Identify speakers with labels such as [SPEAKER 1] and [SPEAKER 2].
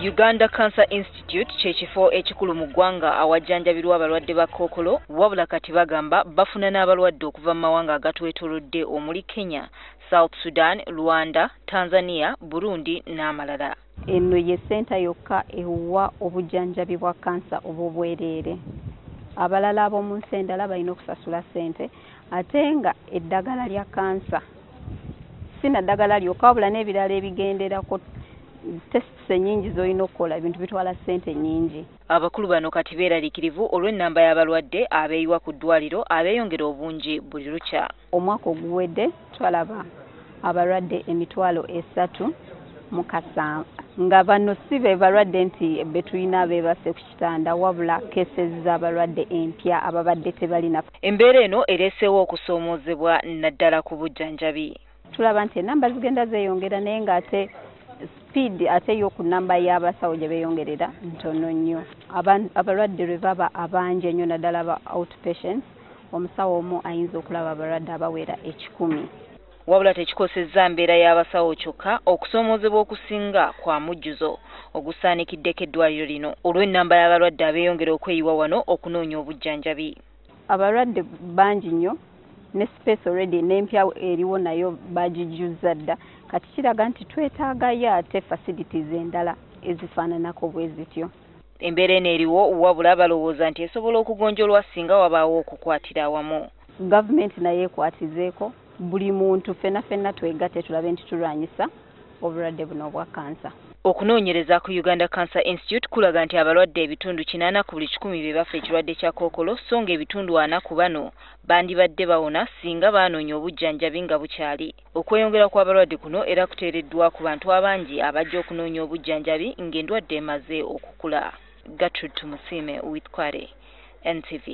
[SPEAKER 1] Uganda Cancer Institute kyekifo ekikulu mu ggwanga awajjanjabirwa abalwadde ba Kkookolo, wabula kati bagamba bafuna n'abalwadde okuva mu mawanga agatwetoolodde omuli Kenya, South Sudan, Rwanda, Tanzania, Burundi n'amalala.
[SPEAKER 2] Eno ye ssenta yokka ewa obujjanjabi bwa kansa obw'obwereere. Abalala ab'omu nsi endala balina okusasula ssente, ate nga eddagala lya kansa si naddagala lyokka wabula n'ebirala ebigenderako tests ennyingi z'olina okukola, ebintu bitwala ssente nnyingi.
[SPEAKER 1] Abakulu bano kati beeraliikirivu olw'ennamba y'abalwadde abeeyiwa ku ddwaliro abeeyongera obungi buli lukya.
[SPEAKER 2] Omwaka oguwedde twalaba abalwadde 3,700 nga bano si be balwadde nti be tulina abeebase ku kitanda, wabula cases z'abalwadde empya ababadde tebalina.
[SPEAKER 1] Embeera eno ereeseewo okusoomoozebwa naddala ku bujjanjabi.
[SPEAKER 2] Tulaba nti ennamba zigenda zeeyongera naye ng'ate speed ate y'oku nnamba y'abasawo gye beeyongerera ntono nnyo. Abalwadde lwe baba abangi ennyo naddala ba outpatients, omusawo omu ayinza okulaba abalwadde abawera 1,000.
[SPEAKER 1] Wabula tekikosezza mbeera y'abasawo kyokka, okusoomoozebwa okusinga kwa mujjuzo ogusaanikiddeko eddwaliro lino olw'ennamba y'abalwadde abeeyongera okweyiwa wano okunoonya obujjanjabi.
[SPEAKER 2] Abalwadde bangi nnyo ne space already n'empya eriwo nayo bagijjuzza dda, kati kiraga nti twetaagayo ate facilities endala ezifaananako bwe zityo.
[SPEAKER 1] Embeera eno eriwo wabula balowooza nti esobola okugonjolwa singa wabaawo okukwatira awamu.
[SPEAKER 2] Gavumenti naye ekwatizeeko, buli muntu ffenna twegatte tulabe nti tulwanyisa obulwadde buno obwa kansa.
[SPEAKER 1] Okunoonyereza ku Uganda Cancer Institute kulaga nti abalwadde ebitundu 80 ku buli 100 be bafa ekirwadde kya Kkookolo, so ng'ebitundu 40 ku bano bandibadde bawona singa baanoonya obujjanjabi nga bukyali. Okweyongera kw'abalwadde kuno era kuteereddwa ku bantu abangi abajja okunoonya obujjanjabi ng'endwadde emaze okukula. Gertrude Tumusiime, Witkware, NTV.